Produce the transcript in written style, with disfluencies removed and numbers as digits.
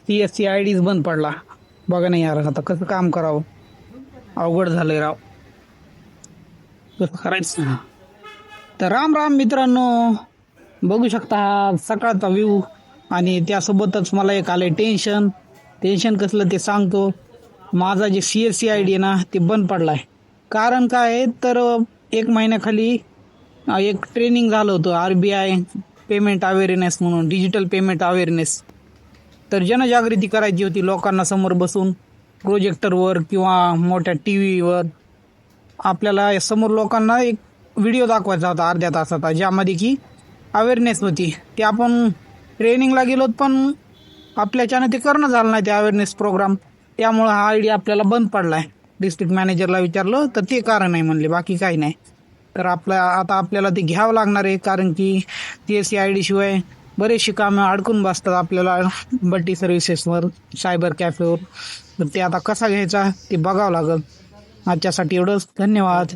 CSC IDच बंद पडला. बघा नाही यार, आता कसं काम करावं, अवघड झालंय राव. कसं करायचं. तर राम राम मित्रांनो, बघू शकता हा सकाळचा व्ह्यू. आणि त्यासोबतच मला एक आलंय टेन्शन. टेन्शन कसलं ते सांगतो. माझा जे CSC ID आहे ना ते बंद पडलाय. कारण काय आहे तर एक महिन्याखाली एक ट्रेनिंग झालं होतं RBI पेमेंट अवेअरनेस म्हणून, डिजिटल पेमेंट अवेअरनेस. तर जनजागृती करायची होती लोकांना समोर बसून, प्रोजेक्टरवर किंवा मोठ्या टीव्हीवर. आपल्याला समोर लोकांना एक व्हिडिओ दाखवायचा होता अर्ध्या तासाचा, ज्यामध्ये की अवेअरनेस होती. ते आपण ट्रेनिंगला गेलो पण आपल्याच्यानं ते करणं झालं नाही ते अवेअरनेस प्रोग्राम. त्यामुळं हा ID आपल्याला बंद पडलाय. डिस्ट्रिक्ट मॅनेजरला विचारलं तर ते कारण आहे म्हणले, बाकी काही नाही. तर आता आपल्याला ते घ्यावं लागणार आहे, कारण की CSC ID शिवाय बरेचशी कामं अडकून बसतात आपल्याला बट्टी सर्व्हिसेसवर, सायबर कॅफेवर. तर ते आता कसा घ्यायचा ते बघावं लागेल. आजच्यासाठी एवढंच. धन्यवाद.